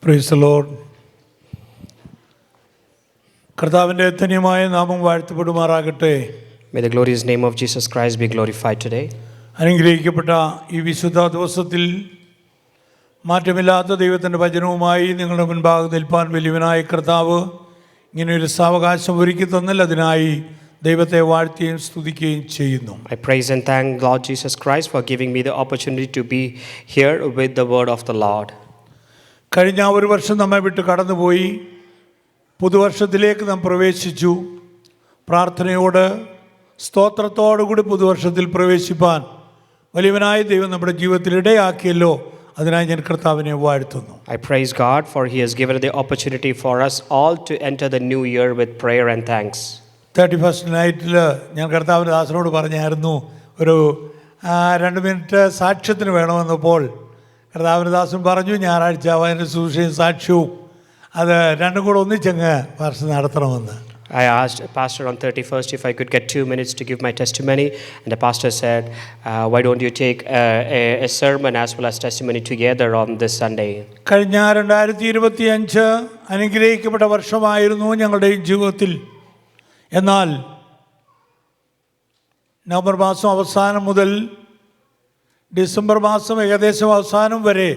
Price the Lord. കർത്താവിൻ്റെ ധന്യമായ നാമം വാഴ്ത്തപ്പെടുമാറാകട്ടെ. May the glorious name of Jesus Christ be glorified today. അനുഗ്രഹിക്കപ്പെട്ട ഈ വിശുദ്ധ ദിവസത്തിൽ മാറ്റമില്ലാത്ത ദൈവത്തിൻ്റെ വചനവുമായി നിങ്ങളുടെ മുൻപാകെ നിൽപ്പാൻ വലിയവനായ കർത്താവ് ഇങ്ങനെയൊരു സാവകാശം ഒരുക്കി തന്നില്ല. അതിനായി ദൈവത്തെ വാഴ്ത്തുകയും സ്തുതിക്കുകയും ചെയ്യുന്നു. I praise and thank Lord Jesus Christ for giving me the opportunity to be here with the word of the Lord. കഴിഞ്ഞ ഒരു വർഷം നമ്മെ വിട്ട് കടന്നുപോയി. പുതുവർഷത്തിലേക്ക് നാം പ്രവേശിച്ചു. പ്രാർത്ഥനയോട് സ്തോത്രത്തോടുകൂടി പുതുവർഷത്തിൽ പ്രവേശിപ്പാൻ വലിയവനായ ദൈവം നമ്മുടെ ജീവിതത്തിൽ ഇടയാക്കിയല്ലോ. അതിനായി ഞാൻ കർത്താവിനെ വാഴ്ത്തുന്നു. I praise God for He has given the opportunity for us all to enter the new year with prayer and thanks. 31st നൈറ്റിൽ ഞാൻ കർത്താവിൻ്റെ ദാസനോട് പറഞ്ഞായിരുന്നു ഒരു 2 മിനിറ്റ് സാക്ഷ്യത്തിന് വേണമെന്നപ്പോൾ കർത്താവിൻ്റെ ദാസൻ പറഞ്ഞു ഞായറാഴ്ച അതിൻ്റെ സുവിശേഷ സാക്ഷ്യവും അത് രണ്ടും കൂടെ ഒന്നിച്ചങ്ങ് വർഷം നടത്തണമെന്ന്. I asked Pastor on 31st if I could get 2 minutes to give my testimony, and the pastor said, why don't you take a sermon as well as testimony together on this Sunday. കഴിഞ്ഞ 2025 അനുഗ്രഹിക്കപ്പെട്ട വർഷമായിരുന്നു ഞങ്ങളുടെ ജീവിതത്തിൽ. എന്നാൽ November മാസം അവസാനം മുതൽ December മാസം ഏകദേശം അവസാനം വരെ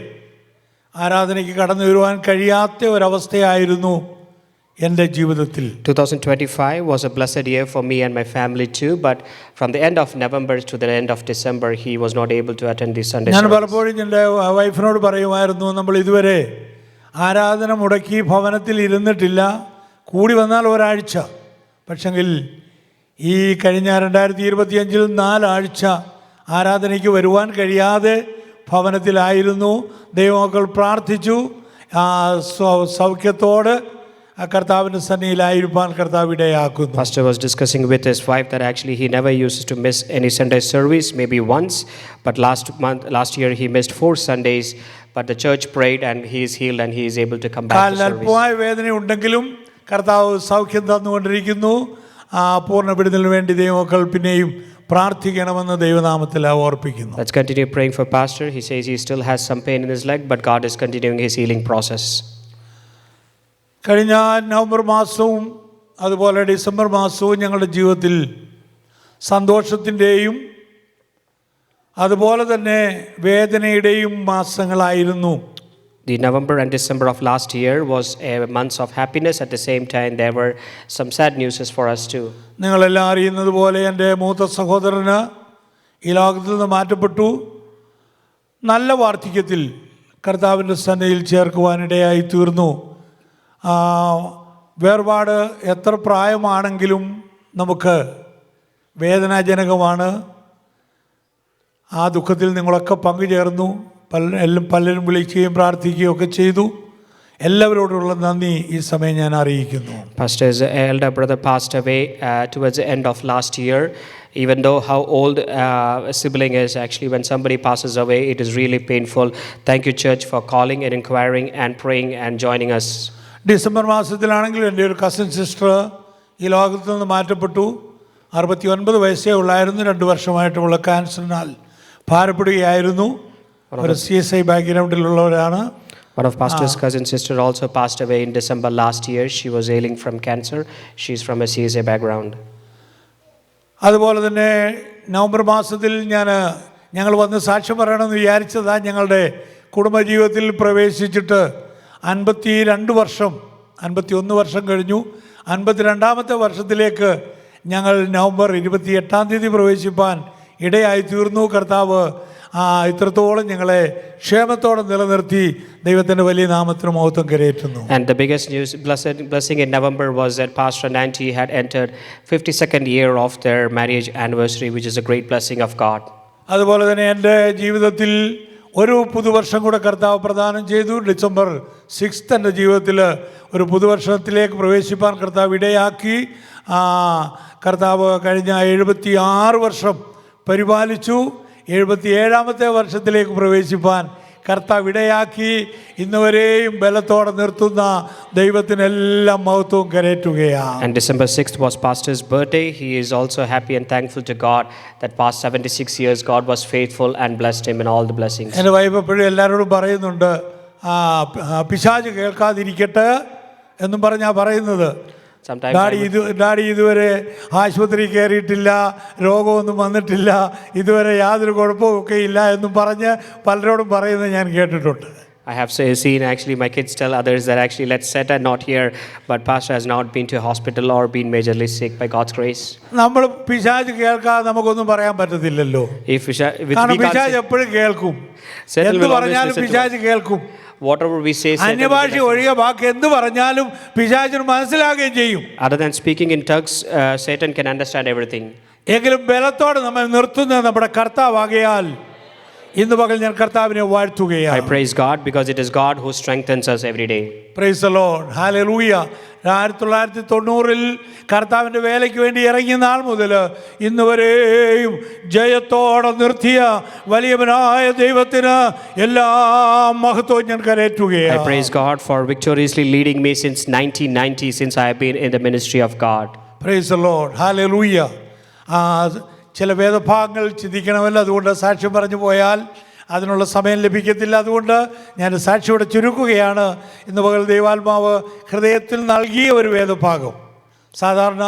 ആരാധനയ്ക്ക് കടന്നു വരുവാൻ കഴിയാത്ത ഒരവസ്ഥയായിരുന്നു എൻ്റെ ജീവിതത്തിൽ. 2025 was a blessed year for me and my family too, but from the end of November to the end of December he was not able to attend the Sunday ഞാൻ service. പലപ്പോഴും എൻ്റെ വൈഫിനോട് പറയുമായിരുന്നു നമ്മൾ ഇതുവരെ ആരാധന മുടക്കി ഭവനത്തിൽ ഇരുന്നിട്ടില്ല, കൂടി വന്നാൽ ഒരാഴ്ച. പക്ഷെങ്കിൽ ഈ കഴിഞ്ഞ 2025 4 ആഴ്ച ആരാധനയ്ക്ക് വരുവാൻ കഴിയാതെ ഭവനത്തിലായിരുന്നു. ദൈവമക്കൾ പ്രാർത്ഥിച്ചു സൗഖ്യത്തോട് കർത്താവിൻ്റെ സന്നിധിയിലായിരിക്കാൻ കർത്താവ് ഇടയാക്കുന്നു. Pastor was discussing with his wife that actually he never used to miss any Sunday service, maybe once, but last year he missed 4 Sundays, but the church prayed and he is healed and he is able to come back to service. അല്പമായ വേദന ഉണ്ടെങ്കിലും കർത്താവ് സൗഖ്യം തന്നുകൊണ്ടിരിക്കുന്നു. പൂർണ്ണ വിടുതലിന് വേണ്ടി ദൈവമക്കൾ പിന്നെയും പ്രാർത്ഥിക്കണമെന്ന് ദൈവനാമത്തിൽ ഓർപ്പിക്കുന്നു. Let's continue praying for Pastor. He says he still has some pain in his leg, but God is continuing his healing process. കഴിഞ്ഞ നവംബർ മാസവും അതുപോലെ ഡിസംബർ മാസവും ഞങ്ങളുടെ ജീവിതത്തിൽ സന്തോഷത്തിൻ്റെയും അതുപോലെ തന്നെ വേദനയുടെയും മാസങ്ങളായിരുന്നു. The November and December of last year was months of happiness. At the same time, there were some sad news for us too. നിങ്ങളെല്ലാം അറിയുന്നത് പോലെ എൻ്റെ മൂത്ത സഹോദരന് ഈ ലോകത്തിൽ നിന്ന് മാറ്റപ്പെട്ടു. നല്ല വാർദ്ധക്യത്തിൽ കർത്താവിൻ്റെ സന്നിധിയിൽ ചേർക്കുവാനിടയായി തീർന്നു. വേർപാട് എത്ര പ്രായമാണെങ്കിലും നമുക്ക് വേദനാജനകമാണ്. ആ ദുഃഖത്തിൽ നിങ്ങളൊക്കെ പങ്കുചേർന്നു. പലരും വിളിക്കുകയും പ്രാർത്ഥിക്കുകയും ഒക്കെ ചെയ്തു. എല്ലാവരോടുള്ള നന്ദി ഈ സമയം ഞാൻ അറിയിക്കുന്നു. Pastor's elder brother passed away towards the end of last year. Even though how old a sibling is, actually when somebody passes away, it is really painful. Thank you church for calling and inquiring and praying and joining us. December മാസത്തിലാണെങ്കിൽ എൻ്റെ ഒരു cousin sister ഈ ലോകത്തു നിന്ന് മാറ്റപ്പെട്ടു. 69 വയസ്സേ ഉള്ളായിരുന്നു. 2 വർഷമായിട്ടുള്ള ക്യാൻസറിനാൽ ഭാരപ്പെടുകയായിരുന്നു. ഒരു CSI ബാക്ക്ഗ്രൗണ്ടിലുള്ളവരാണ്. One of Pastor's cousin sister also passed away in December last year. She was ailing from cancer. She is from a CSI background. അതുപോലെ തന്നെ നവംബർ മാസത്തിൽ ഞങ്ങൾ വന്ന് സാക്ഷ്യം പറയണമെന്ന് വിചാരിച്ചതാ. ഞങ്ങളുടെ കുടുംബജീവിതത്തിൽ പ്രവേശിച്ചിട്ട് 52 വർഷം 51 വർഷം കഴിഞ്ഞു. 52ാമത്തെ വർഷത്തിലേക്ക് ഞങ്ങൾ നവംബർ 28 പ്രവേശിപ്പാൻ ഇടയായി തീർന്നു. കർത്താവ് ഇത്രത്തോളം ഞങ്ങളെ ക്ഷേമത്തോടെ നിലനിർത്തി ദൈവത്തിൻ്റെ വലിയ നാമത്തിന് മഹത്വം കരയേറ്റുന്നു. And the biggest news blessing in November was that Pastor Nanti had entered 52nd year of their marriage anniversary, which is a great blessing of God. അതുപോലെ തന്നെ എൻ്റെ ജീവിതത്തിൽ ഒരു പുതുവർഷം കൂടെ കർത്താവ് പ്രദാനം ചെയ്തു. ഡിസംബർ 6 എൻ്റെ ജീവിതത്തിൽ ഒരു പുതുവർഷത്തിലേക്ക് പ്രവേശിപ്പാൻ കർത്താവ് ഇടയാക്കി. കർത്താവ് കഴിഞ്ഞ 76 വർഷം പരിപാലിച്ചു. 77ാമത്തെ വർഷത്തിലേക്ക് പ്രവേശിപ്പാൻ കർത്താവ് ഇടയാക്കി. ഇന്നുവരെയും ബലത്തോടെ നിർത്തുന്ന ദൈവത്തിനെല്ലാം മഹത്വവും കരേറ്റുകയാണ്. And December 6th was Pastor's birthday. He is also happy and thankful to God that past 76 years God was faithful and blessed him in all the blessings. എൻ്റെ വൈഫ് എപ്പോഴും എല്ലാവരോടും പറയുന്നുണ്ട് പിശാച് കേൾക്കാതിരിക്കട്ടെ എന്നും പറഞ്ഞാണ് പറയുന്നത്. Sometimes ഡാഡി ഇതുവരെ ആശുപത്രി കയറിയിട്ടില്ല, രോഗമൊന്നും വന്നിട്ടില്ല, ഇതുവരെ യാതൊരു കുഴപ്പവും ഒക്കെ ഇല്ല എന്നും പറഞ്ഞ് പലരോടും പറയുന്നത് ഞാൻ കേട്ടിട്ടുണ്ട്. I have seen actually my kids tell others that actually let's set a knot here, but pastor has not been to a hospital or been majorly sick by God's grace. നമ്മൾ പിശാച് കേൾക്കാതെ നമുക്കൊന്നും പറയാൻ പറ്റത്തില്ലല്ലോ. കാരണം പിശാച് എപ്പോഴും കേൾക്കും, എന്ത് പറഞ്ഞാലും പിശാച് കേൾക്കും. Whatever we say, അന്യഭാഷ ഒഴികെ ബാക്കി എന്ത് പറഞ്ഞാലും പിശാചിന് മനസ്സിലാകുകയും ചെയ്യും. Other than speaking in tongues, Satan can understand everything. എങ്കിലും ബലത്തോടെ നമ്മൾ നിർത്തുന്നത് നമ്മുടെ കർത്താവാകയാൽ ഇന്ന് പകൽ ഞാൻ കർത്താവിനെ വാഴ്ത്തുകയാണ്. I praise God because it is God who strengthens us every day. Praise the Lord. Hallelujah. 1990 കർത്താവിൻ്റെ വേലയ്ക്ക് വേണ്ടി ഇറങ്ങിയ നാൾ മുതൽ ഇന്ന് വരെയും ജയത്തോടെ നിർത്തിയ വലിയവനായ ദൈവത്തിന് എല്ലാ മഹത്വവും ഞാൻ കരേറ്റുകയാണ്. I praise God for victoriously leading me since 1990, since I have been in the ministry of God. Praise the Lord. Hallelujah. ചില വേദഭാഗങ്ങൾ ചിന്തിക്കണമല്ലോ, അതുകൊണ്ട് സാക്ഷ്യം പറഞ്ഞു പോയാൽ അതിനുള്ള സമയം ലഭിക്കത്തില്ല. അതുകൊണ്ട് ഞാൻ സാക്ഷിയോടെ ചുരുക്കുകയാണ്. ഇന്ന് പകൽ ദൈവാത്മാവ് ഹൃദയത്തിൽ നൽകിയ ഒരു വേദഭാഗം. സാധാരണ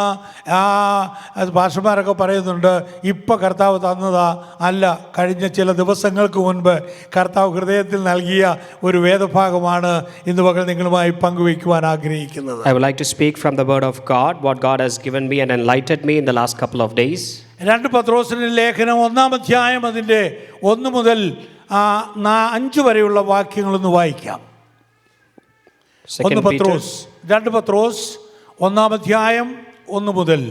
ഭാഷമാരൊക്കെ പറയുന്നുണ്ട് ഇപ്പം കർത്താവ് തന്നതാ, അല്ല, കഴിഞ്ഞ ചില ദിവസങ്ങൾക്ക് മുൻപ് കർത്താവ് ഹൃദയത്തിൽ നൽകിയ ഒരു വേദഭാഗമാണ് ഇന്ന് പകൽ നിങ്ങളുമായി പങ്കുവയ്ക്കുവാൻ ആഗ്രഹിക്കുന്നത്. I would like to speak from the word of God, what God has given me and enlightened me in the last couple of days. 2 പത്രോസിന്റെ ലേഖനം 1-ാം അധ്യായം അതിൻ്റെ 1 മുതൽ 5 വരെയുള്ള വാക്യങ്ങളൊന്ന് വായിക്കാം. 2 പത്രോസ് 1-ാം അധ്യായം 1 മുതൽ.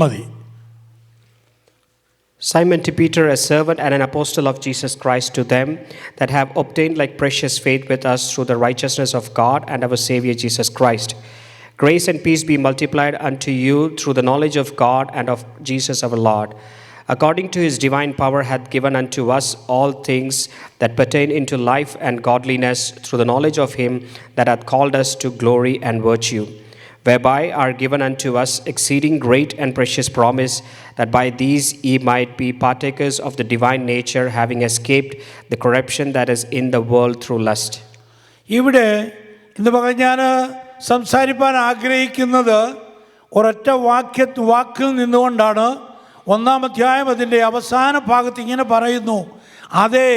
മതി. Simon to Peter, a servant and an apostle of Jesus Christ, to them that have obtained like precious faith with us through the righteousness of God and our Savior Jesus Christ. Grace and peace be multiplied unto you through the knowledge of God and of Jesus our Lord, according to his divine power hath given unto us all things that pertain into life and godliness, through the knowledge of him that hath called us to glory and virtue, whereby are given unto us exceeding great and precious promise, that by these ye might be partakers of the divine nature, having escaped the corruption that is in the world through lust. ഇവിടെ ഇന്ന് പകൽ ഞാൻ സംസാരിപ്പാൻ ആഗ്രഹിക്കുന്നത് ഒരൊറ്റ വാക്കിൽ നിന്നുകൊണ്ടാണ്. 1-ാം അധ്യായം അതിൻ്റെ അവസാന ഭാഗത്ത് ഇങ്ങനെ പറയുന്നു, അതേ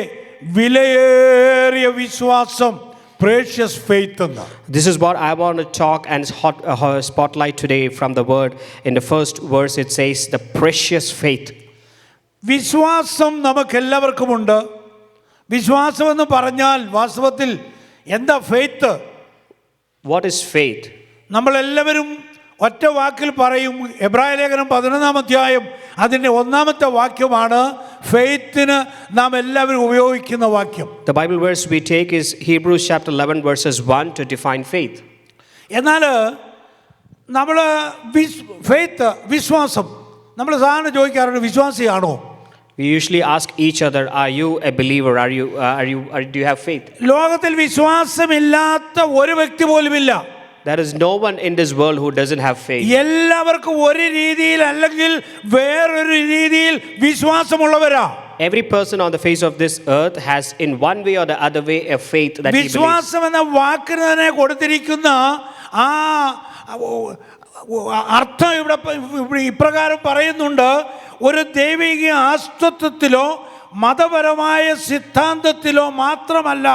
വിലയേറിയ വിശ്വാസം, precious faith. This is what I want to talk and spotlight today from the word. In the first verse it says the precious faith. വിശ്വാസം നമുക്കെല്ലാവർക്കുമുണ്ട്. വിശ്വാസം എന്ന് പറഞ്ഞാൽ വാസ്തവത്തിൽ എന്താ ഫെയ്ത്ത്? What is faith? നമ്മളെല്ലാവരും ഒറ്റ വാക്കിൽ പറയും. എബ്രായ ലേഖനം 11-ാം അധ്യായം അതിൻ്റെ 1-ാമത്തെ വാക്യമാണ് ഫെയ്ത്തിന് നാം എല്ലാവരും ഉപയോഗിക്കുന്ന വാക്യം. The Bible verse we take is Hebrews chapter 11 verses 1 to define faith. എന്നാൽ നമ്മൾ ഫെയ്ത്ത്, വിശ്വാസം, നമ്മൾ സാധാരണ ചോദിക്കാറുണ്ട് വിശ്വാസിയാണോ? We usually ask each other, are you a believer? Do you have faith? ലോകത്തിൽ വിശ്വാസമില്ലാത്ത ഒരു വ്യക്തി പോലുമില്ല. There is no one in this world who doesn't have faith. എല്ലാവർക്കും ഒരു രീതിയിൽ അല്ലെങ്കിൽ വേറൊരു രീതിയിൽ വിശ്വാസമുള്ളവരാ. Every person on the face of this earth has in one way or the other way a faith that he believes. വിശ്വാസം എന്ന വാക്കിന് തന്നെ കൊടുത്തിരിക്കുന്ന ആ അർത്ഥം ഇവിടെ ഇപ്രകാരം പറയുന്നുണ്ട്, ഒരു ദൈവിക ആസ്തിത്വത്തിലോ മതപരമായ സിദ്ധാന്തത്തിലോ മാത്രമല്ല,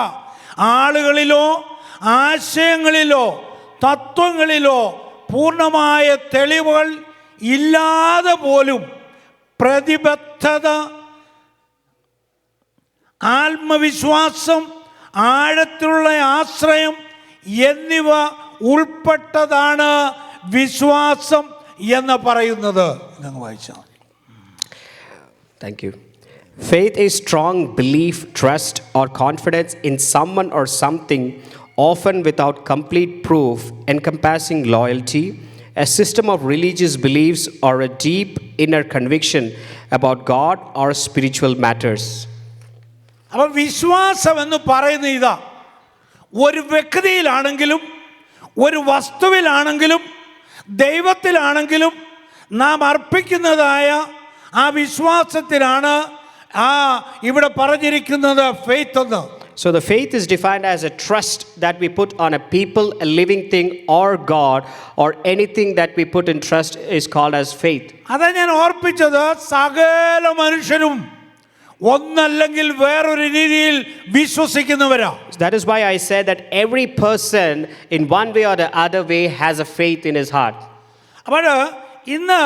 ആളുകളിലോ ആശയങ്ങളിലോ തത്വങ്ങളിലോ പൂർണ്ണമായ തെളിവുകൾ ഇല്ലാതെ പോലും പ്രതിബദ്ധത, ആത്മവിശ്വാസം, ആഴത്തിലുള്ള ആശ്രയം എന്നിവ ഉൾപ്പെട്ടതാണ് വിശ്വാസം എന്ന് പറയുന്നത്. ഇതങ്ങ് വായിച്ചാൽ. Thank you. Faith is strong belief, trust, or confidence in someone or something, often without complete proof, encompassing loyalty, a system of religious beliefs, or a deep inner conviction about God or spiritual matters. അപ്പോൾ വിശ്വാസം എന്ന് പറയുന്ന ഇതാ, ഒരു വ്യക്തിയിലാണെങ്കിലും ഒരു വസ്തുവിലാണെങ്കിലും ദൈവത്തിലാണെങ്കിലും നാം അർപ്പിക്കുന്നതായ ആ വിശ്വാസത്തിലാണ് ഇവിടെ പറഞ്ഞിരിക്കുന്നത് ഫെയ്ത്ത് എന്ന്. So the faith is defined as a trust that we put on a people, a living thing, or God, or anything that we put in trust is called as faith. അതാ ഞാൻ ഓർപ്പിച്ചത്, സകല മനുഷ്യരും ഒന്നല്ലെങ്കിൽ വേറൊരു രീതിയിൽ വിശ്വസിക്കുന്നവരാ. That is why I said that every person in one way or the other way has a faith in his heart. അപ്പോൾ ഇന്ന്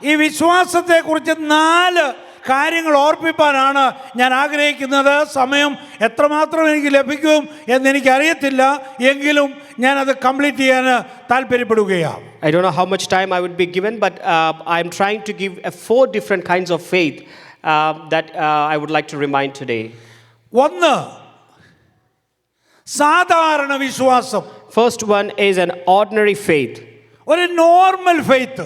ഈ വിശ്വാസത്തെക്കുറിച്ച് 4 കാര്യങ്ങൾ ഓർപ്പിപ്പാനാണ് ഞാൻ ആഗ്രഹിക്കുന്നത്. സമയം എത്രമാത്രം എനിക്ക് ലഭിക്കും എന്നെനിക്കറിയത്തില്ല, എങ്കിലും ഞാനത് കംപ്ലീറ്റ് ചെയ്യാൻ താല്പര്യപ്പെടുകയാണ്. I don't know how much time I would be given, but I'm trying to give 4 different kinds of faith that I would like to remind today. ഒന്ന്, സാധാരണ വിശ്വാസം. First one is an ordinary faith. ഒരു normal faith,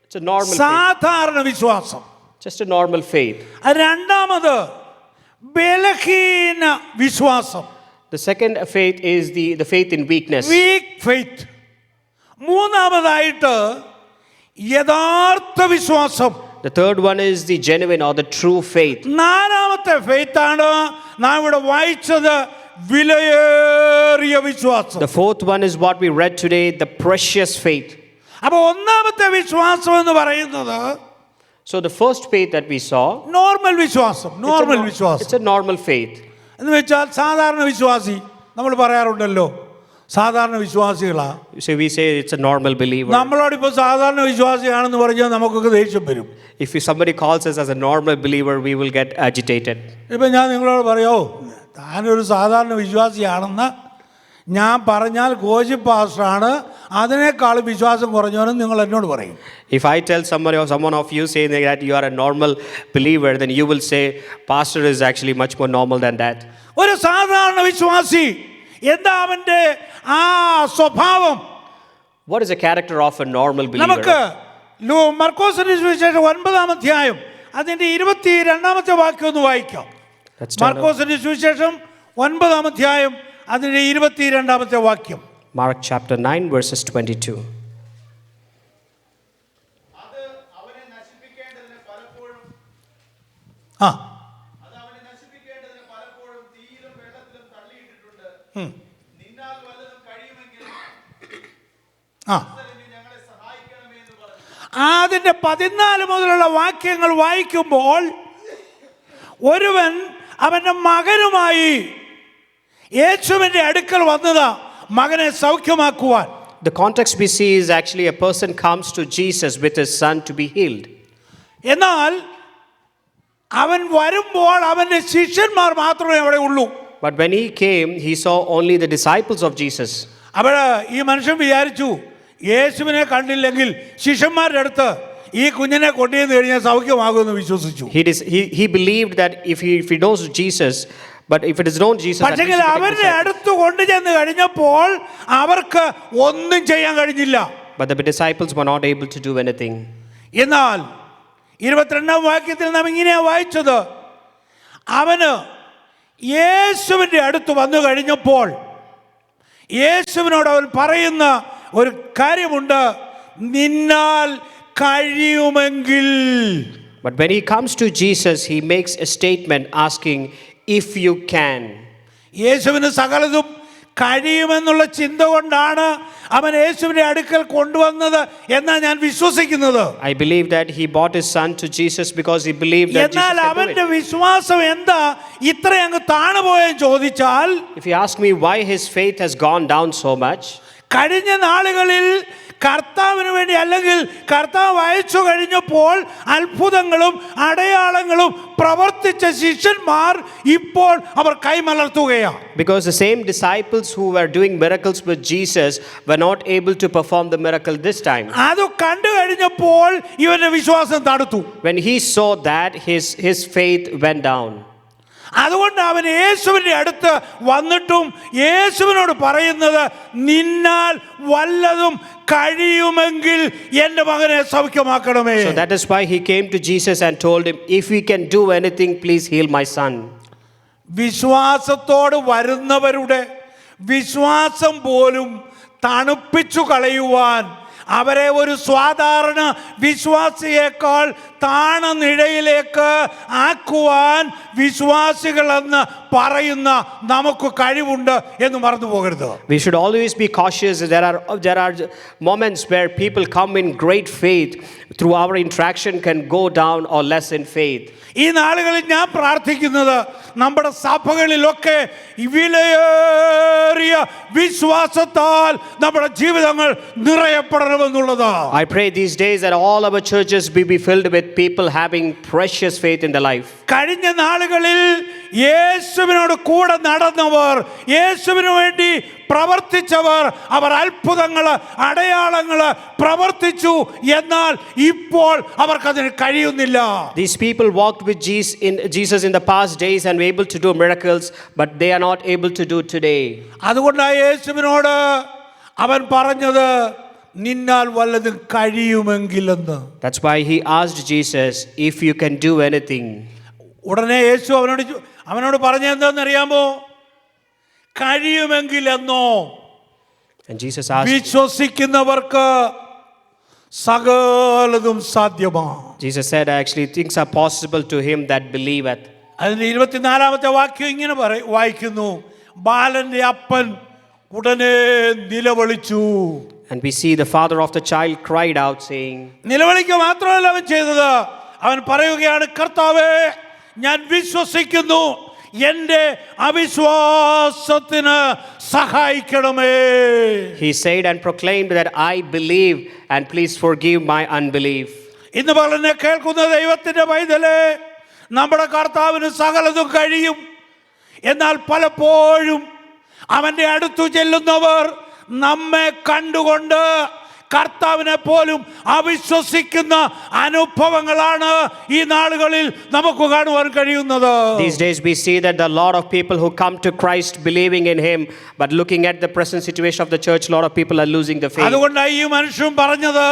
It's a normal faith. സാധാരണ വിശ്വാസം. Just a normal faith. രണ്ടാമത് ബലഹീന വിശ്വാസം. The second faith is the faith in weakness. Weak faith. മൂന്നാമതായിട്ട് യഥാർത്ഥ വിശ്വാസം. The third one is the genuine or the true faith. നാലാമത്തെ ഫെയ്ത്താണ് നാം ഇവിടെ വായിച്ചത്, വിലയേറിയ വിശ്വാസം. The fourth one is what we read today, the precious faith. അപ്പോൾ ഒന്നാമത്തെ വിശ്വാസം എന്ന് പറയുന്നത് So the first faith that we saw, normal വിശ്വാസം. നോർമൽ വിശ്വാസം it's a normal faith. എന്ന് വെച്ചാൽ സാധാരണ വിശ്വാസി. നമ്മൾ പറയാറുണ്ടല്ലോ സാധാരണ വിശ്വാസികളാ. So we say it's a normal believer. നമ്മളോടിപ്പോൾ സാധാരണ വിശ്വാസിയാണെന്ന് പറഞ്ഞാൽ നമുക്കൊക്കെ ദേഷ്യം വരും. If somebody calls us as a normal believer, we will get agitated. ഇപ്പം ഞാൻ നിങ്ങളോട് പറയോ താനൊരു സാധാരണ വിശ്വാസിയാണെന്ന് ഞാൻ പറഞ്ഞാൽ കോശി പാസ്റ്ററാണ് അതിനേക്കാളും വിശ്വാസം കുറഞ്ഞവനും നിങ്ങൾ എന്നോട് പറയും. If I tell somebody or someone of you saying that you are a normal believer, then you will say pastor is actually much more normal than that. ഒരു സാധാരണ വിശ്വാസി എന്താ അവൻ്റെ ആ സ്വഭാവം? What is the character of a normal believer? നമുക്ക് മർക്കോസിന്റെ സുവിശേഷം 9-ാം അധ്യായം അതിന്റെ 22-ാമത്തെ വാക്യം ഒന്ന് വായിക്കാം. മർക്കോസിന്റെ സുവിശേഷം 9-ാം അധ്യായം അതിന്റെ 22-ാമത്തെ വാക്യം. Mark chapter 9 verses 22. അതിന്റെ 14 മുതലുള്ള വാക്യങ്ങൾ വായിക്കുമ്പോൾ ഒരുവൻ അവന്റെ മകനുമായി യേശുവിന്റെ അടുക്കൽ വന്നതാ മകനെ സൗഖ്യമാക്കുവാൻ. The context we see is actually a person comes to Jesus with his son to be healed. എന്നാൽ അവൻ വരുമ്പോൾ അവന്റെ ശിഷ്യന്മാർ മാത്രമേ അവിടെ ഉള്ളൂ. But when he came, he saw only the disciples of Jesus. അപ്പോൾ ഈ മനുഷ്യൻ വിചാരിച്ചു യേശുവിനെ കണ്ടില്ലെങ്കിൽ ശിഷ്യന്മാരുടെ അടുത്ത് ഈ കുഞ്ഞിനെ കൊണ്ടുവന്ന് കഴിഞ്ഞാൽ സൗഖ്യമാകുമെന്ന് വിശ്വസിച്ചു. He believed that if he knows Jesus, but if it is known Jesus, പക്ഷേ അവരുടെ അടുത്ത് കൊണ്ടുചെന്ന് കഴിഞ്ഞപ്പോൾ അവർക്ക് ഒന്നും ചെയ്യാൻ കഴിഞ്ഞില്ല. But the disciples were not able to do anything. എന്നാൽ 22-ാം വാക്യത്തിൽ നാം ഇങ്ങനെയാ വായിച്ചത്, അവന് യേശുവിൻ്റെ അടുത്ത് വന്നു കഴിഞ്ഞപ്പോൾ യേശുവിനോട് അവൻ പറയുന്ന ഒരു കാര്യമുണ്ട്, നിന്നാൽ കഴിയുമെങ്കിൽ. But when he comes to Jesus, he makes a statement asking, if you can. യേശുവിന് സകലതും കഴിയുമെന്നുള്ള ചിന്ത കൊണ്ടാണ് അവൻ യേശുവിന്റെ അടുക്കൽ കൊണ്ടുവന്നത് എന്നാണ് ഞാൻ വിശ്വസിക്കുന്നത്. I believe that he brought his son to Jesus because he believed that Jesus എന്നാൽ can do അവന്റെ it. വിശ്വാസം എന്താ ഇത്ര അങ്ങ് താണുപോയെന്ന് ചോദിച്ചാൽ, If you ask me why his faith has gone down so much, കഴിഞ്ഞ നാളുകളിൽ കർത്താവിന് വേണ്ടി അല്ലെങ്കിൽ കർത്താവ് അയച്ചു കഴിഞ്ഞപ്പോൾ അത്ഭുതങ്ങളും അടയാളങ്ങളും പ്രവർത്തിച്ച ശിഷ്യന്മാർ ഇപ്പോൾ അവർ കൈമലർത്തുകയാണ്. Because the same disciples who were doing miracles with Jesus were not able to perform the miracle this time. അത് കണ്ടു കഴിഞ്ഞപ്പോൾ ഇവന്റെ വിശ്വാസം തടുത്തു. When he saw that, his faith went down. അതുകൊണ്ട് അവൻ യേശുവിൻ്റെ അടുത്ത് വന്നിട്ടും യേശുവിനോട് പറയുന്നത്, നിന്നാൽ വല്ലതും കഴിയുമെങ്കിൽ എൻ്റെ മകനെ സൗഖ്യമാക്കണമേ. So that is why he came to Jesus and told him, if we can do anything, please heal my son. വിശ്വാസത്തോട് വരുന്നവരുടെ വിശ്വാസം പോലും തണുപ്പിച്ചു കളയുവാൻ, അവരെ ഒരു സാധാരണ വിശ്വാസിയേക്കാൾ താണനിഴയിലേക്ക് ആക്കുവാൻ വിശ്വാസികളെന്ന് പറയുന്ന നമുക്ക് കഴിവുണ്ട് എന്ന് മറന്നു പോകരുത്. We should always be cautious. There are moments where people come in great faith, through our interaction can go down or less in faith. ഈ നാളുകളിൽ ഞാൻ പ്രാർത്ഥിക്കുന്നത് നമ്മുടെ സഭകളിലൊക്കെ വിലയേറിയ വിശ്വാസത്താൽ നമ്മുടെ ജീവിതങ്ങൾ നിറയപ്പെടണമെന്നുള്ളതാണ്. I pray these days that all our churches be filled with people having precious faith in their life. കഴിഞ്ഞ നാളുകളിൽ യേശുവിനോട് കൂടെ നടന്നവർ, യേശുവിനു വേണ്ടി പ്രവർത്തിച്ചവർ, അവർ അത്ഭുതങ്ങൾ അടയാളങ്ങൾ പ്രവർത്തിച്ചു. എന്നാൽ ഇപ്പോൾ അവർക്കതിന് കഴിയുന്നില്ല. These people walked with Jesus in the past days and were able to do miracles, but they are not able to do today. അതുകൊണ്ടാണ് യേശുവിനോട് അവൻ പറഞ്ഞത്, നിന്നാൽ വല്ലതും കഴിയുമെങ്കിലെന്ന്. That's why he asked Jesus, if you can do anything. ഉടനെ യേശു അവനോട് പറഞ്ഞെന്താണെന്നറിയാമോ? കഴിയുമെങ്കിലെന്നോ. And Jesus asked, വിശ്വസിക്കുന്നവർക്ക് സകലതും സാധ്യമാണ്. Jesus said, actually things are possible to him that believeth. അതിന്റെ 24-ാമത്തെ വാക്യം ഇങ്ങനെ വായിക്കുന്നു, ബാലന്റെ അപ്പൻ ഉടനെ നിലവിളിച്ചു. And we see the father of the child cried out, saying, നിലവിളിക്കുക മാത്രമല്ല അവൻ ചെയ്തത്, അവൻ പറയുകയാണ്, കർത്താവേ ഞാൻ വിശ്വസിക്കുന്നു, എൻ്റെ അവിശ്വാസത്തിന് സഹായിക്കണമേ. He said and proclaimed that I believe and please forgive my unbelief. ഇന്ന് പകലിനെ കേൾക്കുന്ന ദൈവത്തിന്റെ പൈതലേ, നമ്മുടെ കർത്താവിന് സകലതും കഴിയും. എന്നാൽ പലപ്പോഴും അവൻ്റെ അടുത്തു ചെല്ലുന്നവർ നമ്മെ കണ്ടുകൊണ്ട് കർത്താവിനെ പോലും അവിശ്വസിക്കുന്ന അനുഭവങ്ങളാണ് ഈ നാളുകളിൽ നമുക്ക് കാണുവാൻ കഴിയുന്നത്. These days we see that a lot of people who come to Christ believing in him, but looking at the present situation of the church, a lot of people are losing the faith. അതുകൊണ്ടാണ് ഈ മനുഷ്യൻ പറഞ്ഞത്,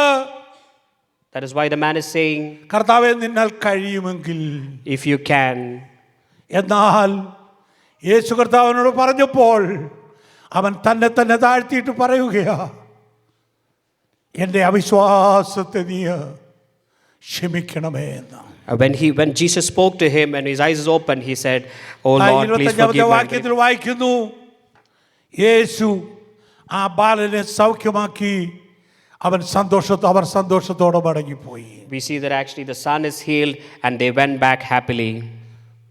That is why the man is saying, കർത്താവേ നിന്നാൽ കഴിയുമെങ്കിൽ. if you can. എന്നാൽ യേശു കർത്താവിനോട് പറഞ്ഞപ്പോൾ അവൻ തന്നെ താഴ്ത്തിയിട്ട് പറയുകയാ, എൻ്റെ അവിശ്വാസത്തെ നീ ക്ഷമിക്കണമേ എന്ന്. When Jesus spoke to him and his eyes opened, he said, oh Lord, please forgive me. വാക്യത്തിൽ വായിക്കുന്നു, യേശു ആ ബാലനെ സൗഖ്യമാക്കി അവർ സന്തോഷത്തോടെ മടങ്ങിപ്പോയി. We see that actually the son is healed and they went back happily.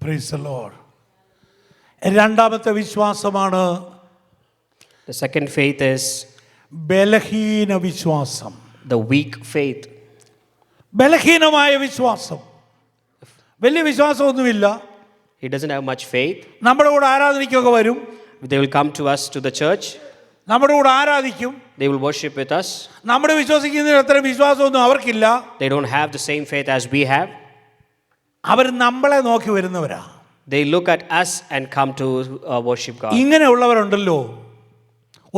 Praise the Lord. രണ്ടാമത്തെ വിശ്വാസമാണ്, The second faith is ബലഹീന വിശ്വാസം. the weak faith. ബലഹീനമായ വിശ്വാസം. വലിയ വിശ്വാസമൊന്നുമില്ല. He doesn't have much faith. നമ്മുടെ കൂടെ ആരാധനയ്ക്കൊക്കെ വരും. They will come to us to the church. നമ്മുടെ കൂടെ ആരാധിക്കും. They will worship with us. നമ്മുടെ വിശ്വസിക്കുന്നതിന് അത്ര വിശ്വാസമൊന്നും അവർക്കില്ല. They don't have the same faith as we have. അവർ നമ്മളെ നോക്കി വരുന്നവരാ. They look at us and come to worship God. ഇങ്ങനെയുള്ളവരുണ്ടല്ലോ,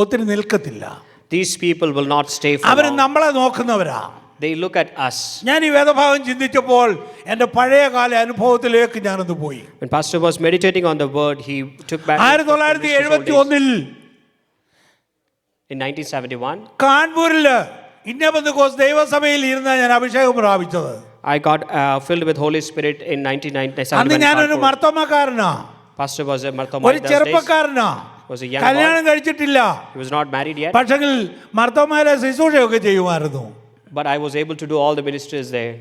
ഒത്തിരി നിൽക്കത്തില്ല. These people will not stay for our long. നമ്മളെ നോക്കുന്നവരാ. They look at us. ഞാൻ ഈ വേദഭാഗം ചിന്തിച്ചപ്പോൾ എൻ്റെ പഴയകാല അനുഭവത്തിലേക്ക് ഞാനൊന്ന് പോയി. When Pastor was meditating on the word, he took back 1971 in 1971. കാൺപൂരിൽ ഇന്നബന്ധക്കോസ് ദൈവസഭയിൽ ഇരുന്ന ഞാൻ അഭിഷേകം പ്രാപിച്ചത്. I got filled with Holy Spirit in 1997. അന്ന് ഞാനൊരു മർത്തോമാക്കാരനാ, Pastor was a Marthoma. ഒരു ചെറുപ്പക്കാരനാ, Was a young കല്യാണം boy. കഴിച്ചിട്ടില്ല. He was not married yet. പക്ഷെങ്കിൽ മർത്തോമാരെ ശുശ്രൂഷയൊക്കെ ചെയ്യുമായിരുന്നു. But I was able to do all the ministries there.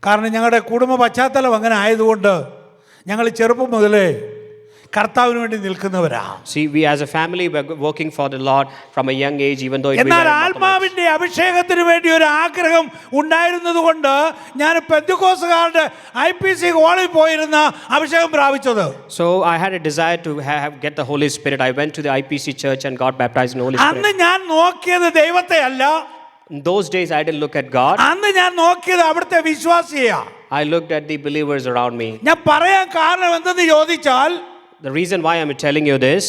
കാരണം ഞങ്ങളുടെ കുടുംബ പശ്ചാത്തലം അങ്ങനെ ആയതുകൊണ്ട് ഞങ്ങൾ ചെറുപ്പം മുതലേ കർത്താവിന് വേണ്ടി നിൽക്കുന്നവരാ. See, we as a family were working for the Lord from a young age, even though we were എന്നാൽ in Mathematics. ആത്മാവിന്റെ അഭിഷേകത്തിന് വേണ്ടി ഒരു ആഗ്രഹം ഉണ്ടായിരുന്നത് കൊണ്ട് ഞാൻ പെന്തക്കോസ്തുകാരുടെ IPC ഹാളിൽ പോയിരുന്ന അഭിഷേകം പ്രാപിച്ചത്. So I had a desire to get the Holy Spirit. I went to the IPC church and got baptized in the Holy അന്ന് Spirit. ഞാൻ നോക്കിയത് ദൈവത്തെ അല്ല, In those days, I didn't look at God. അന്ന് ഞാൻ നോക്കിയത് അവിടുത്തെ വിശ്വാസിയാ. I looked at the believers around me. ഞാൻ പറയാൻ കാരണം എന്തെന്ന് ചോദിച്ചാൽ, The reason why I'm telling you this,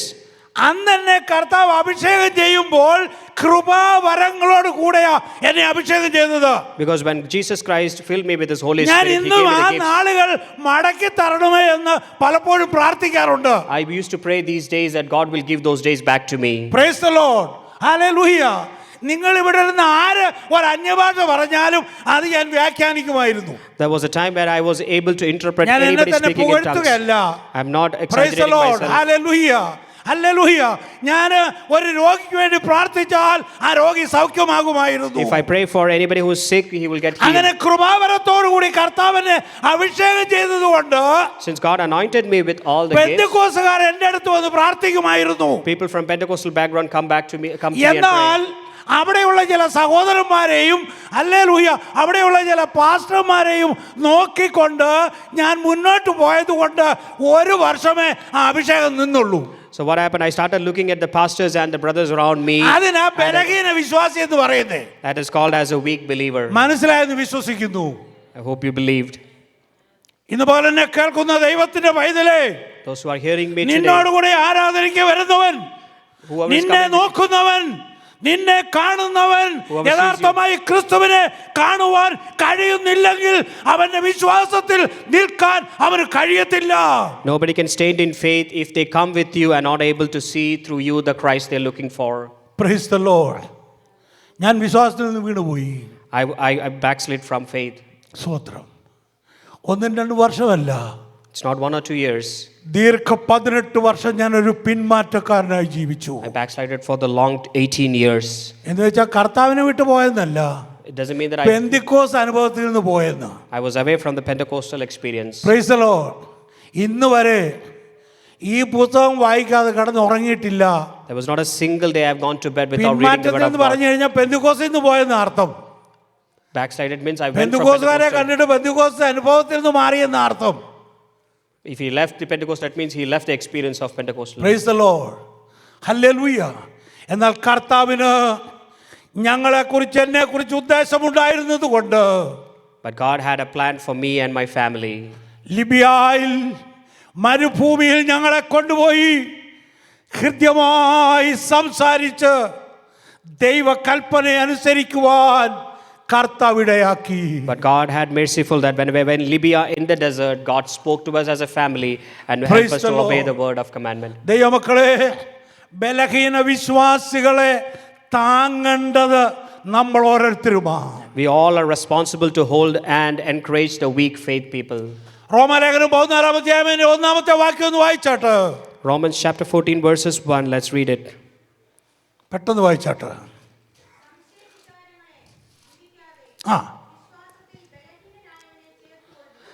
അന്ന് എന്നെ കർത്താവ് അഭിഷേകം ചെയ്യുമ്പോൾ കൃപാവരങ്ങളോട് കൂടെയാ എന്നെ അഭിഷേകം ചെയ്തത്. because when Jesus Christ filled me with His Holy ഞാൻ Spirit, He ഇന്നും gave ആ me the gifts. നാളുകൾ മടക്കി തരണമേ എന്ന് പലപ്പോഴും പ്രാർത്ഥിക്കാറുണ്ട്. I used to pray these days that God will give those days back to me. Price the Lord, hallelujah. നിങ്ങൾ ഇവിടെ ഇരുന്ന് ആര് ഒരു അന്യഭാഷ പറഞ്ഞാലും അത് ഞാൻ വ്യാഖ്യാനിക്കുമായിരുന്നു. There was a time where I was able to interpret ഞാൻ എന്നെ anybody തന്നെ speaking in tongues. പുകഴ്ത്തുകയല്ല. I'm not praise the exaggerating Lord, myself. Hallelujah, hallelujah. ഞാൻ ഒരു രോഗിക്ക് വേണ്ടി പ്രാർത്ഥിച്ചാൽ ആ രോഗി സൗഖ്യമാകുമായിരുന്നു. If I pray for anybody who is sick, he will get അങ്ങനെ healed. കൃപാവരത്തോടു കൂടി കർത്താവിനെ അഭിഷേകം ചെയ്തതുകൊണ്ട് Since God anointed me with all the gifts, പെന്തക്കോസ്തുകാർ എൻ്റെ അടുത്ത് വന്ന് പ്രാർത്ഥിക്കുമായിരുന്നു. people from Pentecostal background come to me and എന്നാൽ pray. അവിടെയുള്ള ചില സഹോദരന്മാരെയും ഹല്ലേലൂയ അവിടെയുള്ള ചില പാസ്റ്റർമാരെയും നോക്കിക്കൊണ്ട് ഞാൻ മുന്നോട്ട് പോയതുകൊണ്ട് ഒരു വർഷമേ ആ അഭിഷേകം നിന്നുള്ളൂ. So what happened? I started looking at the pastors and the brothers around me. അതിനാ ബലഹീന വിശ്വാസി എന്ന് പറയുന്നേ. That is called as a weak believer. മനസ്സിലായെന്ന് വിശ്വസിക്കുന്നു. I hope you believed. ഇന്ന് പോലെ എന്നെ കേൾക്കുന്ന ദൈവത്തിന്റെ പൈതലേ, Those who are hearing me today, നിന്നോടുകൂടി ആരാധനയ്ക്ക് വരുന്നവൻ, whoever is നിന്നെ coming, നോക്കുന്നവൻ, നിന്നെ കാണുന്നവൻ Whoever sees you. യഥാർത്ഥമായി ക്രിസ്തുവിനെ കാണുവാൻ കഴിയുന്നില്ലെങ്കിൽ അവന്റെ വിശ്വാസത്തിൽ നിൽക്കാൻ അവന് കഴിയത്തില്ല. nobody can stand in faith if they come with you and not able to see through you the Christ they're looking for. Price the Lord. ഞാൻ വിശ്വാസത്തിൽ നിന്ന് വീണുപോയി. I backslid from faith. സ്തോത്രം. 1-2 വർഷമല്ല, It's not 1 or 2 years. ദീർഘ 18 വർഷം ഞാൻ ഒരു പിന്മാറ്റക്കാരനായി ജീവിച്ചു. I backslided for the long 18 years. എന്ന് വെച്ചാൽ കർത്താവിനെ വിട്ടു പോയെന്നല്ല, It doesn't mean that പെന്തിക്കോസ് അനുഭവത്തിൽ നിന്ന് പോയെന്ന്. I was away from the Pentecostal experience. Price the Lord. ഇന്ന് വരെ ഈ പുസ്തകം വായിക്കാതെ കിടന്നുറങ്ങിയിട്ടില്ല. There was not a single day I've gone to bed without reading the പിന്മാറ്റത്തിൽ word of എന്ന് പറഞ്ഞു God. കഴിഞ്ഞാൽ പെന്തിക്കോസിൽ നിന്ന് പോയെന്ന് അർത്ഥം. Backslided means I went from പെന്തിക്കോസുകാരെ Pentecostal. കണ്ടിട്ട് പെന്തിക്കോസ് അനുഭവത്തിൽ നിന്ന് മാറിയെന്ന് അർത്ഥം. If he left the Pentecost, that means he left the experience of Pentecostal. Price the Lord, hallelujah. എന്നാൽ കർത്താവിന് ഞങ്ങളെക്കുറിച്ച് എന്നെക്കുറിച്ച് ഉദ്ദേശമുണ്ടായിരുന്നത് കൊണ്ട് But God had a plan for me and my family. ലിബിയയിൽ മരുഭൂമിയിൽ ഞങ്ങളെ കൊണ്ടുപോയി ഹൃദ്യമായി സംസാരിച്ച് ദൈവകൽപ്പന അനുസരിക്കുവാൻ കർത്താവിടയാക്കി. But God had merciful that when we were in Libya in the desert, God spoke to us as a family and Praise helped us the to obey Lord. the word of commandment. ദൈവമക്കളെ, ബലഹീന വിശ്വാസികളെ താങ്ങേണ്ടത് നമ്മൾ ഓരോരുത്തരുമാണ്. We all are responsible to hold and encourage the weak faith people. റോമാലേഖനം 14-ാം അധ്യായത്തിന്റെ 1-ാമത്തെ വാക്യം ഒന്ന് വായിച്ചാട്ട്. Romans chapter 14 verses 1, let's read it. പെട്ടെന്ന് വായിച്ചാട്ട്.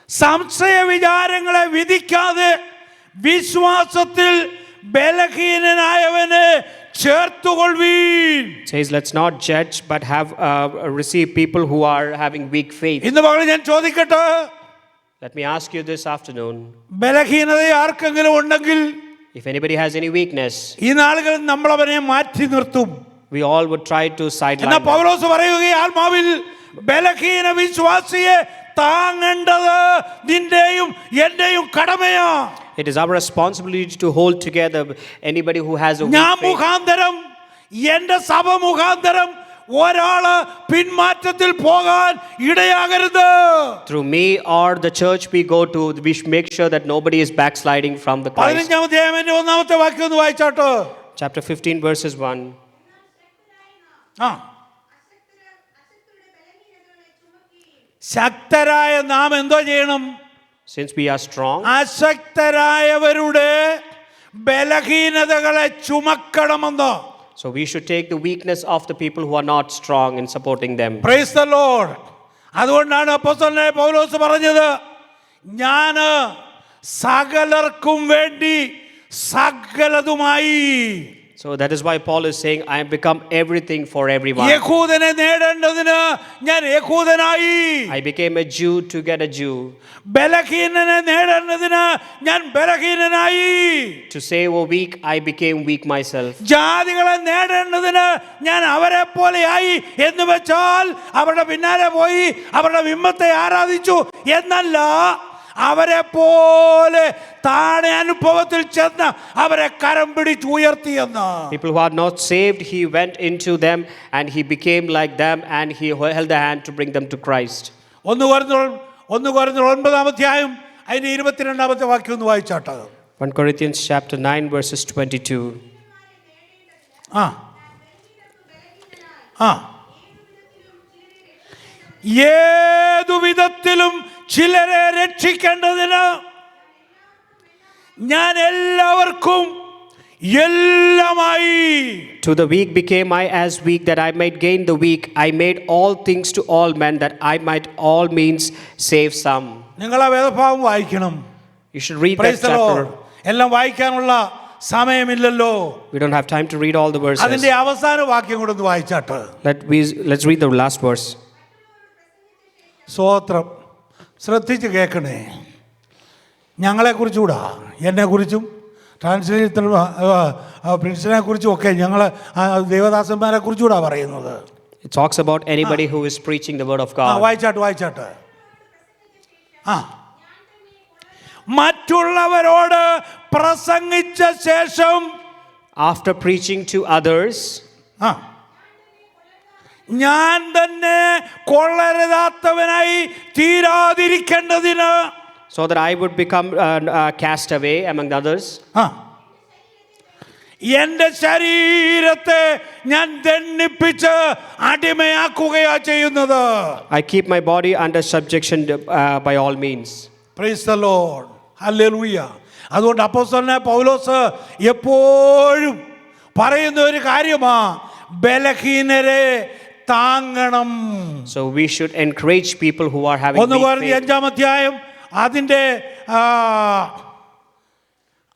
സംശയ വിചാരങ്ങളെ വിധിക്കാതെ വിശ്വാസത്തിൽ ബലഹീനനായവനെ ചേർത്തുകൊള്ളുവീൻ. Says let's not judge but have receive people who are having weak faith. ഇന്ന് പകൽ ഞാൻ ചോദിക്കട്ടെ, Let me ask you this afternoon, ബലഹീനത ആർക്കെങ്കിലും ഉണ്ടെങ്കിൽ if anybody has any weakness, ഈ നാളുകളിൽ നമ്മൾ അവനെ മാറ്റി നിർത്തും. we all would try to sideline എന്നാ them. പൗലോസ് പറയുകയും ആത്മാവിൽ ബലഹീന വിശ്വാസിയെ താങ്ങേണ്ടത് നിന്റെയും എന്റെയും കടമയാ. It is our responsibility to hold together anybody who has a ഞാൻ weak faith. മുഖാന്തരം എന്റെ സഭ മുഖാന്തരം ഒരാള് പിന്മാറ്റത്തിൽ പോകാൻ ഇടയാകരുത്. Through me or the church we go to, we should make sure that nobody is backsliding from the Christ. 15-ാം അധ്യായത്തിന്റെ 1-ാമത്തെ വാക്യം ഒന്ന് വായിച്ചാട്ടോ. Chapter 15 verses 1. ശക്തരായ നാം എന്തോ ചെയ്യണം? Since we are strong, അശക്തരായവരുടെ ബലഹീനതകളെ ചുമക്കണമെന്ന്. so we should take the weakness of the people who are not strong in supporting them. Price the Lord. അതുകൊണ്ടാണ് അപ്പോസ്തലനായ പൗലോസ് പറഞ്ഞത്, ഞാൻ സകലർക്കും വേണ്ടി സകലതുമായി. So that is why Paul is saying, I have become everything for everyone. യഹൂദനെ നേടേണ്ടതിന് ഞാൻ യഹൂദനായി. I became a Jew to get a Jew. ബലഹീനനെ നേടേണ്ടതിന് ഞാൻ ബലഹീനനായി. To save a weak, I became weak myself. ജാതികളെ നേടേണ്ടതിന് ഞാൻ അവരെ പോലെയായി എന്ന് വെച്ചാൽ അവരുടെ പിന്നാലെ പോയി അവരുടെ ബിംബത്തെ ആരാധിച്ചു എന്നല്ല, അവരെ പോലെ താഴെ അനുഭവത്തിൽ ചെന്ന് അവരെ കരം പിടിച്ച് ഉയർത്തിയെന്ന്. People who are not saved, he went into them and he became like them and he held the hand to bring them to Christ. 1 Corinthians 9 അധ്യായം അതിന്റെ 22 വാക്യം ഒന്ന് വായിച്ചാട്ടെ. 1 Corinthians chapter 9 verses 22. ഏതു വിധത്തിലും ചിലരെ രക്ഷിക്കേണ്ടതിന് ഞാൻ എല്ലാവർക്കും എല്ലാമായി. To the weak became I as weak, that I might gain the weak. I made all things to all men, that I might all means save some. നിങ്ങൾ ആ വേദഭാഗം വായിക്കണം. You should read that chapter. എല്ലാം വായിക്കാനുള്ള സമയമില്ലല്ലോ. We don't have time to read all the verses. അതിന്റെ അവസാന വാക്യം കൂടെ ഒന്ന് വായിച്ചാട്ടെ. Let's read the last verse. സ്തോത്രം. ശ്രദ്ധിച്ച് കേൾക്കണേ. ഞങ്ങളെക്കുറിച്ചുകൂടാ, എന്നെക്കുറിച്ചും ട്രാൻസ്ലേറ്റർ പ്രിൻസിനെ കുറിച്ചും ഒക്കെ ഞങ്ങൾ ദേവദാസന്മാരെ കുറിച്ചുകൂടാ പറയുന്നത്. It talks about anybody who is preaching the word of God. വായിച്ചാട്ടെ. മറ്റുള്ളവരോട് പ്രസംഗിച്ച ശേഷം, after preaching to others, ഞാൻ തന്നെ കൊള്ളരുതാത്തവനായി തീരാതിരിക്കേണ്ടതിന്, so that I would become cast away among the others. എന്റെ ശരീരത്തെ ഞാൻ ദണ്ഡിപ്പിച്ച് അടിമയാക്കുകയാ ചെയ്യുന്നത്. I keep my body under subjection by all means. Praise the Lord. Hallelujah. അതുകൊണ്ട് അപ്പോസ്തലനായ പൗലോസ് എപ്പോഴും പറയുന്ന ഒരു കാര്യമാ, ബലഹീനരെ താങ്ങണം. So we should encourage people who are having 1 Corinthians 5 അധ്യായം അതിൻ്റെ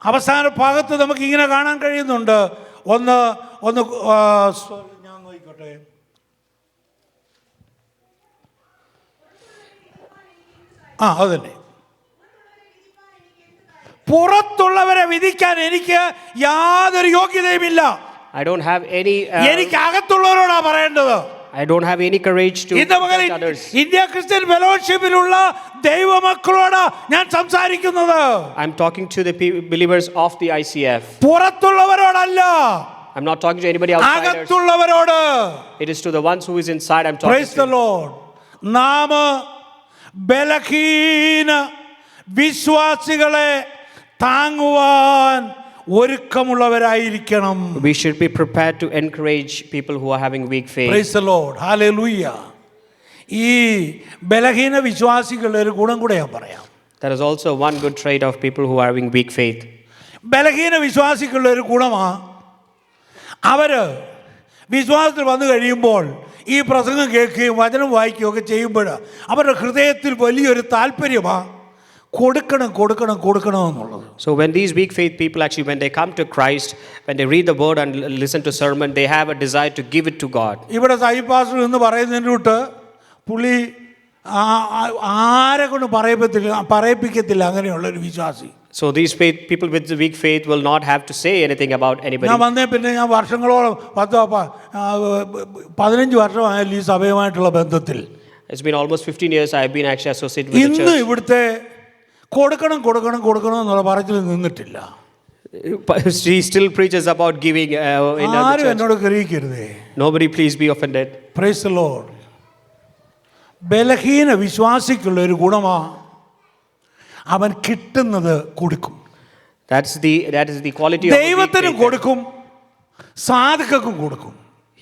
അവസാന ഭാഗത്ത് നമുക്ക് ഇങ്ങനെ കാണാൻ കഴിയുന്നുണ്ട്. ഞാൻ നോക്കിക്കോട്ടെ. അതന്നെ, പുറത്തുള്ളവരെ വിധിക്കാൻ എനിക്ക് യാതൊരു യോഗ്യതയുമില്ല. I don't have any എനിക്ക് അകത്തുള്ളവരോടാ പറയേണ്ടത്. I don't have any courage to judge others. India Christian ഫെലോഷിപ്പിലുള്ള ദൈവമക്കളോടാ ഞാൻ സംസാരിക്കുന്നത്. I'm talking to the believers of the ICF. പുറത്തുള്ളവരോടല്ല. I'm not talking to anybody outside. അകത്തുള്ളവരോട്. It is to the ones who is inside I'm talking. Praise the Lord. നാം ബലഹീന വിശ്വാസികളെ താങ്ങുവാൻ ഒരുക്കമുള്ളവരായിരിക്കണം. We should be prepared to encourage people who are having weak faith. Praise the Lord. Hallelujah. ഈ ബലഹീന വിശ്വാസികളുടെ ഒരു ഗുണം കൂടെ ഞാൻ പറയാം. There is also one good trait of people who are having weak faith. ബലഹീന വിശ്വാസികളുടെ ഒരു ഗുണമാ, അവര് വിശ്വാസത്തിൽ വന്നു കഴിയുമ്പോൾ ഈ പ്രസംഗം കേൾക്കുകയും വചനം വായിക്കുകയും ഒക്കെ ചെയ്യുമ്പോൾ അവരുടെ ഹൃദയത്തിൽ വലിയൊരു താല്പര്യമാ കൊടുക്കണം എന്നുള്ളത്. So when these weak faith people actually, when they come to Christ, when they read the word and listen to sermon, they have a desire to give it to God. ഇവിടെ സായി പാസ്റ്റർ എന്ന് പറയുന്നതിൻ്റെ തൊട്ട് പുള്ളി ആരെ കൊണ്ട് പറയിപ്പിക്കത്തില്ല അങ്ങനെയുള്ളൊരു വിശ്വാസി. So these people with the weak faith will not have to say anything about anybody. ഞാൻ വന്നേ പിന്നെ ഞാൻ വർഷങ്ങളോളം 15 വർഷമായാലും ഈ സഭയുമായിട്ടുള്ള ബന്ധത്തിൽ. It's been almost 15 years I have been actually associated with the church. ഇന്ന് ഇവിടുത്തെ കൊടുക്കണം എന്നുള്ള പറച്ചിൽ നിന്നിട്ടില്ല. He still preaches about giving in ആരും എന്നോട് ഗ്രഹിക്കരുതേ. Nobody please be offended. Praise the Lord. ബലഹീന വിശ്വാസിക്കുള്ള ഒരു ഗുണമാ, അവൻ കിട്ടുന്നത് കൊടുക്കും. That is the quality of ദൈവത്തിനും കൊടുക്കും, സാധുക്കൾക്കും കൊടുക്കും.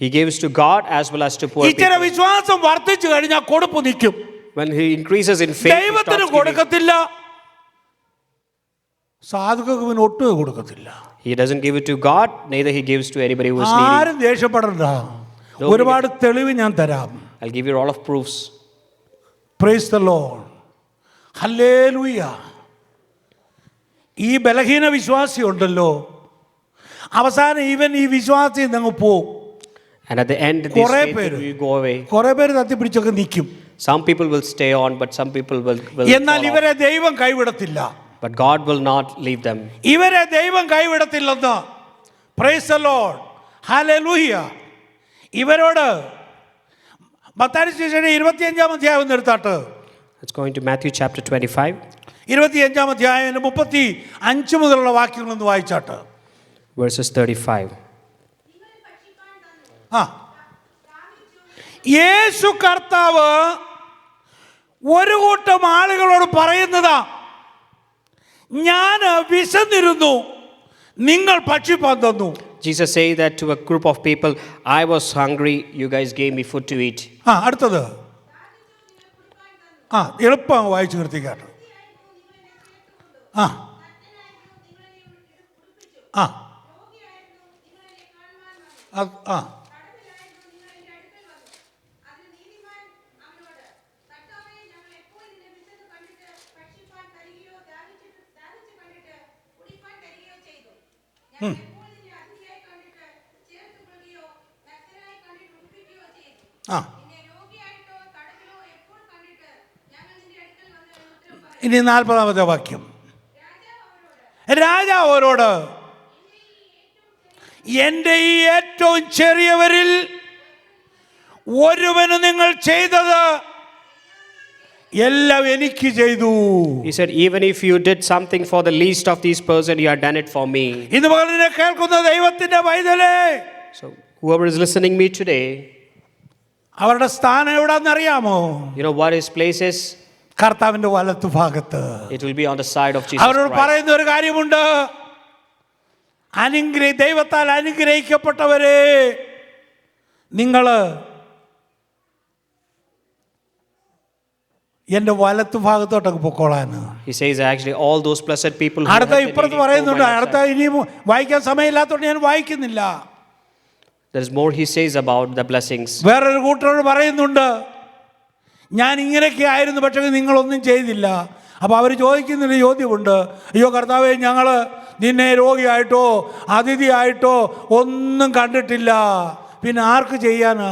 He gives to God as well as to poor people. ഇത്തരം വിശ്വാസം വർദ്ധിച്ചു കഴിഞ്ഞാൽ കൊടുപ്പ് നിൽക്കും. When he increases in faith, ദൈവത്തിന് കൊടുക്കത്തില്ല, സാധുക്കൾക്ക് പിന്നെ ഒട്ടും കൊടുക്കത്തില്ല. He doesn't give it to God, neither he gives to anybody who is needy. ആരും ദേഷ്യപ്പെടണ്ട, ഒരുപാട് തെളിവ് ഞാൻ തരാം. I'll give you all of proofs. Praise the Lord. Hallelujah. ഈ ബലഹീന വിശ്വാസി ഉണ്ടല്ലോ, അവസാനം ഇവൻ ഈ വിശ്വാസി അങ്ങ് പോവും. And at the end, this കുറേ faith പേര് will go away. കുറേ പേര് തത്തിപ്പിടിച്ചൊക്കെ നിൽക്കും. Some people will stay on, but some people will എന്നാൽ fall off. ഇവരെ ദൈവം കൈവിടത്തില്ല. But God will not leave them. ഇവരെ ദൈവം കൈവിടത്തില്ലെന്ന്. Praise the Lord, hallelujah. ഇവരോട് മത്തായി സുവിശേഷം 25-ാം അധ്യായം എടുത്താട്ട്. Let's go into Matthew chapter 25. 25-ാം അധ്യായം 35 മുതലുള്ള വാക്യങ്ങളൊന്ന് വായിച്ചാട്ട്. Verses 35. ആ, യേശു കർത്താവ് ഒരു കൂട്ടം ആളുകളോട് പറയുന്നതാ, ഞാൻ വിശന്നിരുന്നു, നിങ്ങൾ ഭക്ഷിപ്പാൻ തന്നു. Jesus said that to a group of people, I was hungry, you guys gave me food to eat. ആ, അടുത്തത് എളുപ്പം വായിച്ചു നിർത്തിക്കാട്ട്. ആ ആ ആ ആ ഇനി 40-ാമത്തെ വാക്യം. രാജാവ് അവരോട്, എൻ്റെ ഈ ഏറ്റവും ചെറിയവരിൽ ഒരുവന് നിങ്ങൾ ചെയ്തത് എല്ലാം എനിക്ക് ചെയ്തു. He said, even if you did something for the least of these person, you have done it for me. ഇന്ന് പകലിനെ കേൾക്കുന്ന ദൈവത്തിന്റെ പൈതലേ, So whoever is listening me today, അവരുടെ സ്ഥാനം എവിടാന്നറിയാമോ? you know what his place is? കർത്താവിന്റെ വലത്തു ഭാഗത്ത്. It will be on the side of Jesus അവരോട് Christ. പറയുന്ന ഒരു കാര്യമുണ്ട്, ദൈവത്താൽ അനുഗ്രഹിക്കപ്പെട്ടവരെ, നിങ്ങൾ എന്റെ വലത്തു ഭാഗത്തോട്ടൊക്കെ പൊക്കോളാൻ. He says actually all those blessed people who അടുത്ത have the ഇപ്പുറത്ത് needy, പറയുന്നുണ്ട്. go by അടുത്ത your side. ഇനിയും വായിക്കാൻ സമയമില്ലാത്തതുകൊണ്ട് ഞാൻ വായിക്കുന്നില്ല. There is more he says about the blessings. വേറൊരു കൂട്ടരോട് പറയുന്നുണ്ട്, ഞാൻ ഇങ്ങനെയൊക്കെ ആയിരുന്നു, പക്ഷേ നിങ്ങളൊന്നും ചെയ്തില്ല. അപ്പോൾ അവർ ചോദിക്കുന്നൊരു ചോദ്യമുണ്ട്, അയ്യോ കർത്താവേ, ഞങ്ങൾ നിന്നെ രോഗിയായിട്ടോ അതിഥിയായിട്ടോ ഒന്നും കണ്ടിട്ടില്ല, പിന്നെ ആർക്ക് ചെയ്യാനാ?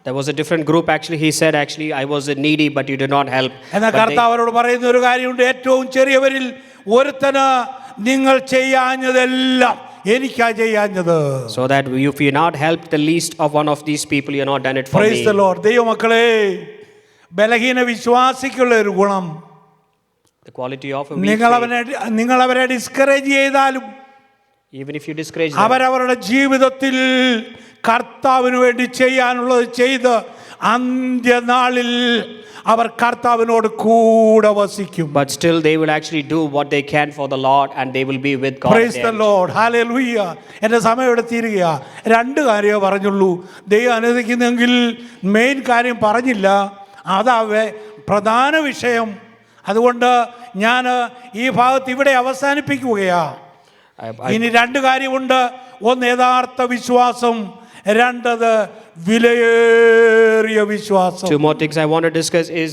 There was a different group actually. He said actually I was needy but you did not help. എന്നാൽ But കർത്താവ് അവരോട് പറയുന്ന ഒരു കാര്യമുണ്ട്, ഏറ്റവും ചെറിയവരിൽ ഒരുത്തന് നിങ്ങൾ ചെയ്യാഞ്ഞതെല്ലാം എനിക്കാ ചെയ്യാഞ്ഞത്. So that if you not helped the least of one of these people, you not done it for praise the me. Lord. ദൈവമക്കളെ, ബലഹീന വിശ്വാസിക്കുള്ള ഒരു ഗുണം, The quality of a weak നിങ്ങൾ അവരെ ഡിസ്കറേജ് ചെയ്താലും, even if you discourage them, അവരവരുടെ ജീവിതത്തിൽ കർത്താവിന് വേണ്ടി ചെയ്യാനുള്ളത് ചെയ്ത് അന്ത്യനാളിൽ അവർ കർത്താവിനോട് കൂടെ വസിക്കും. but still they will actually do what they can for the Lord and they will be with God. Price the Lord, hallelujah. എൻ്റെ സമയം ഇവിടെ തീരുകയാ. 2 കാര്യമേ പറഞ്ഞുള്ളൂ. ദൈവം അനുവദിക്കുന്നെങ്കിൽ മെയിൻ കാര്യം പറഞ്ഞില്ല, അതാ പ്രധാന വിഷയം. അതുകൊണ്ട് ഞാൻ ഈ ഭാഗത്ത് ഇവിടെ അവസാനിപ്പിക്കുകയാ. ഇനി 2 കാര്യമുണ്ട്. ഒന്ന് യഥാർത്ഥ വിശ്വാസം, 2 വിലയേറിയ വിശ്വാസം. 2 more things I want to discuss is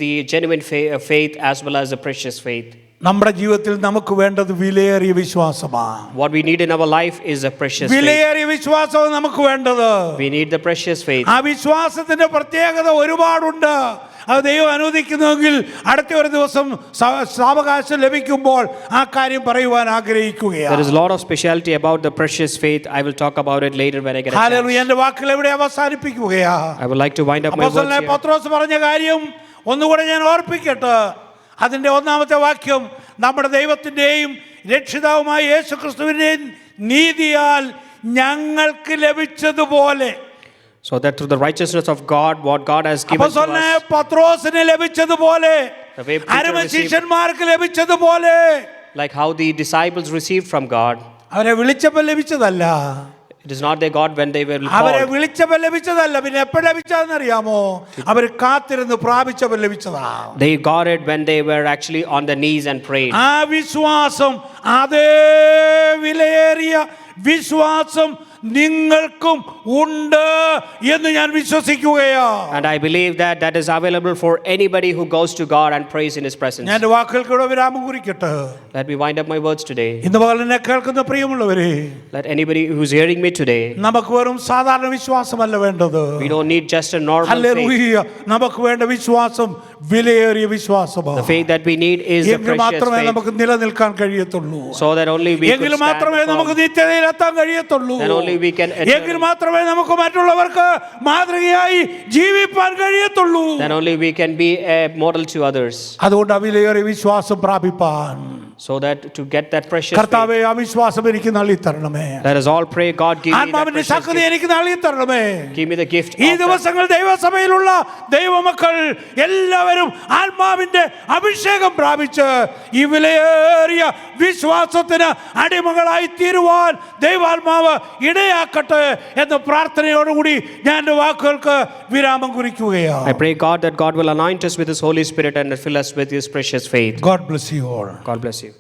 the genuine faith as well as the precious faith. നമ്മുടെ ജീവിതത്തിൽ നമുക്ക് വേണ്ടത് വിലയേറിയ വിശ്വാസമാണ്. What we need in our life is a precious faith. വിലയേറിയ വിശ്വാസമാണ് നമുക്ക് വേണ്ടത്. We need the precious faith. ആ വിശ്വാസത്തിന്റെ പ്രത്യേകത ഒരുപാടുണ്ട്. അത് ദൈവം അനുവദിക്കുന്നുവെങ്കിൽ അടുത്ത ഒരു ദിവസം സാവകാശം ലഭിക്കുമ്പോൾ ആ കാര്യം പറയുവാൻ ആഗ്രഹിക്കുകയാണ്. There is a lot of speciality about the precious faith. I will talk about it later when I get a hallelujah. chance. എൻ്റെ വാക്കുകൾ ഇവിടെ അവസാനിപ്പിക്കുകയാ. I would like to wind up my words അപ്പോസ്തലനായ here. പത്രോസ് പറഞ്ഞ കാര്യം ഒന്നുകൂടെ ഞാൻ ഓർപ്പിക്കട്ടെ. അതിൻ്റെ 1-ാമത്തെ വാക്യം, നമ്മുടെ ദൈവത്തിൻ്റെയും രക്ഷിതാവുമായ യേശു ക്രിസ്തുവിൻ്റെയും നീതിയാൽ ഞങ്ങൾക്ക് ലഭിച്ചതുപോലെ, So that through the righteousness of God, what God has given to അപ്പോസ്തലനായ us, പത്രോസിന് ലഭിച്ചതുപോലെ, The way Peter അരമ received- ശിഷ്യന്മാർക്ക് ലഭിച്ചതുപോലെ, like how the disciples received from God. അവരെ വിളിച്ചപ്പോൾ ലഭിച്ചതല്ല. It is not their God when they were അവരെ called. വിളിച്ചപ്പോൾ ലഭിച്ചതല്ല, പിന്നെ എപ്പോൾ ലഭിച്ചതെന്നറിയാമോ? അവർ കാത്തിരുന്ന് പ്രാപിച്ചപ്പോൾ ലഭിച്ചതാ. They got it when they were actually on their knees and prayed. ആ വിശ്വാസം, അതേ വിലയേറിയ വിശ്വാസം നിങ്ങൾക്കും ഉണ്ട് എന്ന് ഞാൻ വിശ്വസിക്കുകയാ. And I believe that that is available for anybody who goes to God and prays in His presence. ഞാൻ എൻ്റെ വാക്കുകൾക്കൂടെ വിരാമം കുറിക്കട്ടെ. Let me wind up my words today. ഇന്ന് പകൽ എന്നെ കേൾക്കുന്ന പ്രിയമുള്ളവരെ, Let anybody who's hearing me today, നമുക്ക് വെറും സാധാരണ വിശ്വാസമല്ല വേണ്ടത്. we don't need just a normal faith. Hallelujah. നമുക്ക് വേണ്ട വിശ്വാസം വിലയേറിയ വിശ്വാസമാണ്. The faith that we need is the എങ്കിൽ precious മാത്രമേ faith, നമുക്ക് നിലനിൽക്കാൻ കഴിയത്തുള്ളൂ. so that only we എങ്കിൽ can stand മാത്രമേ നമുക്ക് firm. നിത്യതയിൽ എത്താൻ കഴിയത്തുള്ളൂ. Then only we can എങ്കിൽ മാത്രമേ നമുക്ക് മറ്റുള്ളവർക്ക് മാതൃകയായി ജീവിപ്പാൻ കഴിയത്തുള്ളൂ. Then only we can be a model to others. അതുകൊണ്ട് വിലയേറിയ വിശ്വാസം പ്രാപിപ്പാൻ, So that to get that precious faith, കർത്താവേ ആ വിശ്വാസം എനിക്ക് നൽകി തരണമേ. let us all pray, God, give me that ആത്മാവിന്റെ precious ശക്തി gift. എനിക്ക് നൽകി തരണമേ. Give me the gift ഈ of that. ദിവസങ്ങൾ ദൈവസഭയിലുള്ള ദൈവമക്കൾ എല്ലാവരും ആത്മാവിന്റെ അഭിഷേകം പ്രാപിച്ച് ഈ വിലയേറിയ വിശ്വാസത്തിന് അടിമകളായി തീരുവാൻ ദൈവാത്മാവ് ഇടയാക്കട്ടെ എന്ന പ്രാർത്ഥനയോടുകൂടി ഞാൻ എൻ്റെ വാക്കുകൾക്ക് വിരാമം കുറിക്കുകയാണ്. I pray, God, that God will anoint us with His Holy Spirit and fill us with His precious faith. God bless you all. God bless you.